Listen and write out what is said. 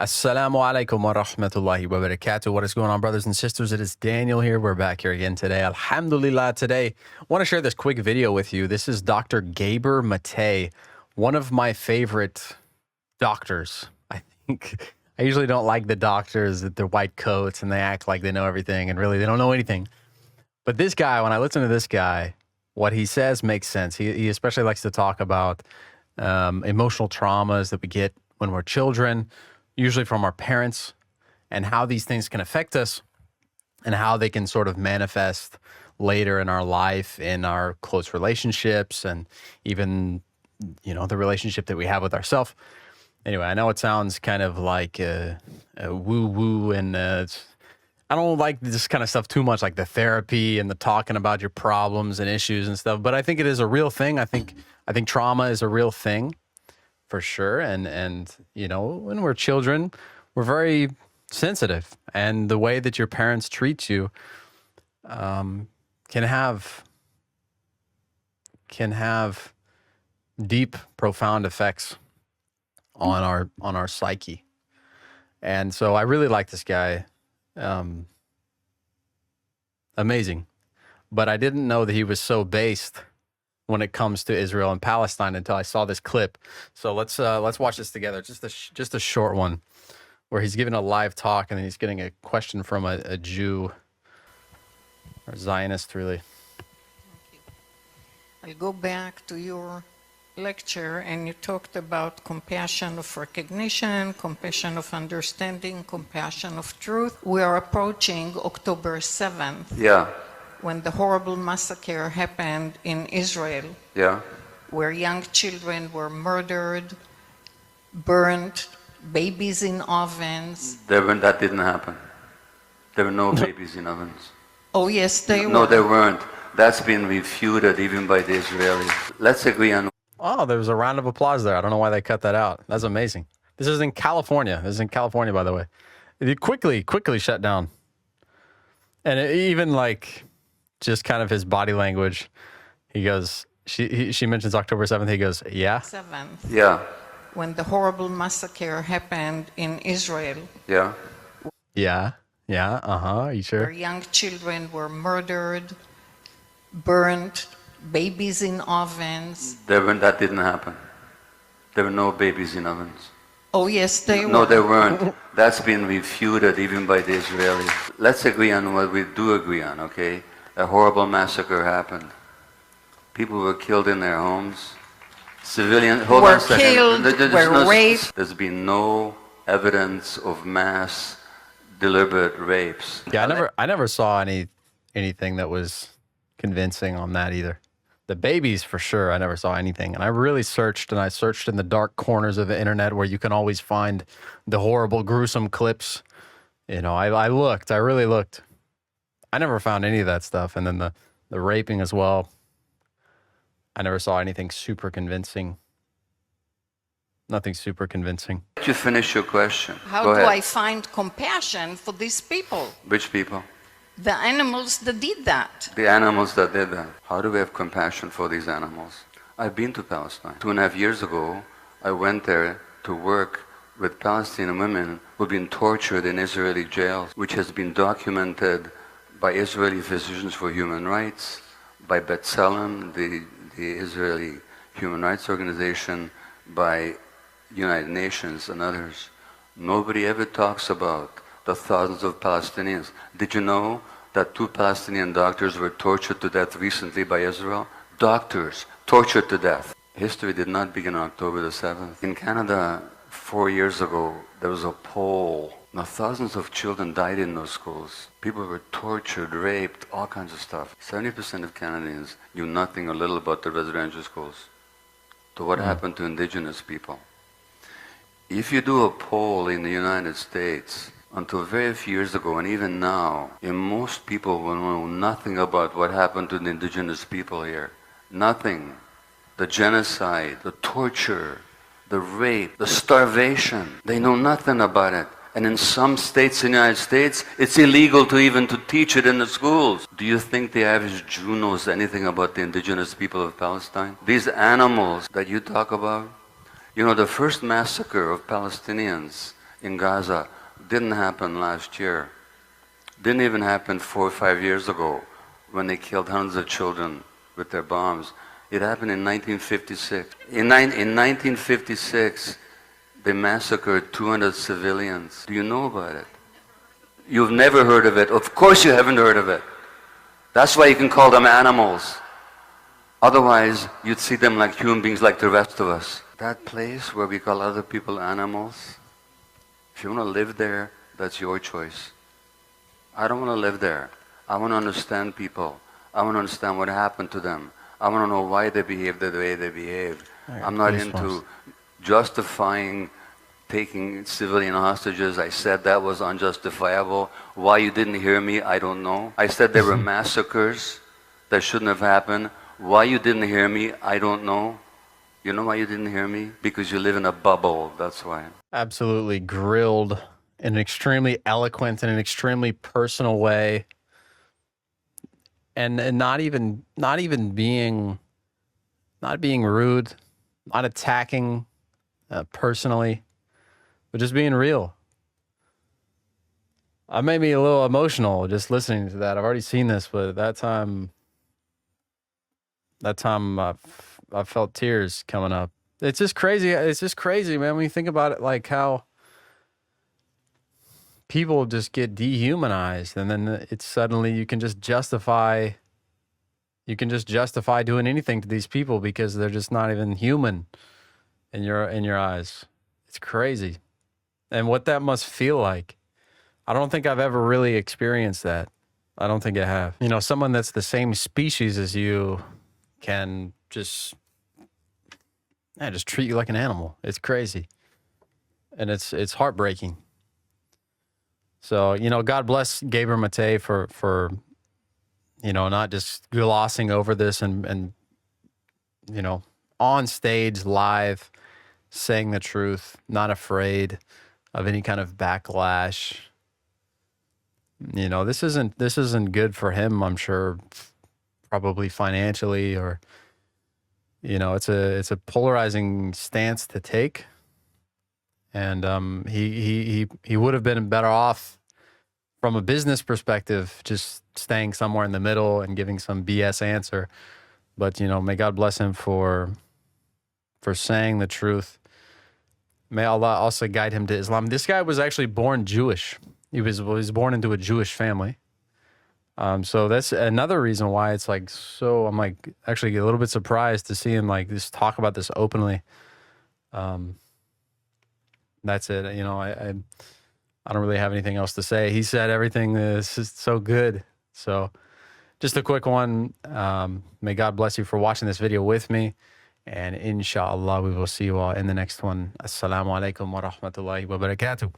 Assalamu alaikum wa rahmatullahi wa barakatuh. What is going on, brothers and sisters? It is Daniel here. We're back here again today. Alhamdulillah. Today, I want to share this quick video with you. This is Dr. Gaber Mate, one of my favorite doctors. I think I usually don't like the doctors with their white coats and they act like they know everything and really they don't know anything. But this guy, when I listen to this guy, what he says makes sense. He especially likes to talk about emotional traumas that we get when we're children, usually from our parents, and how these things can affect us and how they can sort of manifest later in our life, in our close relationships, and even, the relationship that we have with ourselves. Anyway, I know it sounds kind of like a woo-woo, and I don't like this kind of stuff too much, like the therapy and the talking about your problems and issues and stuff, but I think it is a real thing. I think trauma is a real thing. For sure. And when we're children, we're very sensitive. And the way that your parents treat you can have deep, profound effects on our psyche. And so I really like this guy. Amazing. But I didn't know that he was so based when it comes to Israel and Palestine until I saw this clip. So let's watch this together. Just a short one where he's giving a live talk and then he's getting a question from a Jew or Zionist, really. I'll go back to your lecture, and you talked about compassion of recognition, compassion of understanding, compassion of truth. We are approaching October 7th. Yeah. When the horrible massacre happened in Israel, Yeah. where young children were murdered, burned, babies in ovens. That didn't happen. There were no babies in ovens. Oh yes, they were. No, there weren't. That's been refuted even by the Israelis. Let's agree on. Oh, there was a round of applause there. I don't know why they cut that out. That's amazing. This is in California. This is in California, by the way. It quickly shut down. And even like just kind of his body language. He goes, she mentions October 7th. He goes, yeah. 7th. Yeah. When the horrible massacre happened in Israel. Yeah. Yeah. Yeah. Are you sure? Where young children were murdered, burned, babies in ovens. That didn't happen. There were no babies in ovens. Oh yes, they were. No, there weren't. That's been refuted even by the Israelis. Let's agree on what we do agree on, okay? A horrible massacre happened. People were killed in their homes. Civilians were killed, were raped. There's been no evidence of mass deliberate rapes. Yeah, I never saw anything that was convincing on that either. The babies, for sure, I never saw anything. And I really searched, and I searched in the dark corners of the internet where you can always find the horrible, gruesome clips. I really looked. I never found any of that stuff. And then the raping as well. I never saw anything super convincing. Nothing super convincing. Let you finish your question. How Go do ahead. I find compassion for these people? Which people? The animals that did that. The animals that did that. How do we have compassion for these animals? I've been to Palestine. 2.5 years ago, I went there to work with Palestinian women who've been tortured in Israeli jails, which has been documented by Israeli Physicians for Human Rights, by B'Tselem, the Israeli Human Rights Organization, by United Nations and others. Nobody ever talks about the thousands of Palestinians. Did you know that 2 Palestinian doctors were tortured to death recently by Israel? Doctors tortured to death. History did not begin on October the 7th. In Canada, 4 years ago, there was a poll. Now, thousands of children died in those schools. People were tortured, raped, all kinds of stuff. 70% of Canadians knew nothing or little about the residential schools. To what happened to indigenous people. If you do a poll in the United States, until very few years ago, and even now, most people will know nothing about what happened to the indigenous people here. Nothing. The genocide, the torture, the rape, the starvation. They know nothing about it. And in some states in the United States, it's illegal to teach it in the schools. Do you think the average Jew knows anything about the indigenous people of Palestine? These animals that you talk about, the first massacre of Palestinians in Gaza didn't happen last year. Didn't even happen 4 or 5 years ago when they killed hundreds of children with their bombs. It happened in 1956. In 1956, they massacred 200 civilians. Do you know about it? You've never heard of it. Of course you haven't heard of it. That's why you can call them animals. Otherwise, you'd see them like human beings like the rest of us. That place where we call other people animals, if you want to live there, that's your choice. I don't want to live there. I want to understand people. I want to understand what happened to them. I want to know why they behave the way they behave. I'm not into justifying taking civilian hostages. I said that was unjustifiable. Why you didn't hear me, I don't know. I said there were massacres that shouldn't have happened. Why you didn't hear me, I don't know. You know why you didn't hear me? Because you live in a bubble, that's why. Absolutely grilled in an extremely eloquent and an extremely personal way. And not even being rude, not attacking personally, but just being real. It made me a little emotional just listening to that. I've already seen this, but that time I felt tears coming up. It's just crazy. It's just crazy, man. When you think about it, like how people just get dehumanized, and then it's suddenly you can just justify doing anything to these people because they're just not even human in your eyes. It's crazy. And what that must feel like. I don't think I've ever really experienced that. I don't think I have. You know, someone that's the same species as you can just treat you like an animal. It's crazy. And it's heartbreaking. So, you know, God bless Gaber Mate for you know, not just glossing over this and you know, on stage, live, saying the truth, not afraid of any kind of backlash. You know, this isn't good for him, I'm sure, probably financially, or you know, it's a polarizing stance to take. And he would have been better off from a business perspective, just staying somewhere in the middle and giving some BS answer. But, you know, may God bless him for saying the truth. May Allah also guide him to Islam. This guy was actually born Jewish. He was born into a Jewish family. So that's another reason why it's like, so I'm like actually a little bit surprised to see him like just talk about this openly. That's it. You know, I don't really have anything else to say. He said everything is just so good. So just a quick one. May God bless you for watching this video with me. And inshallah, we will see you all in the next one. Assalamu alaikum wa rahmatullahi wa barakatuh.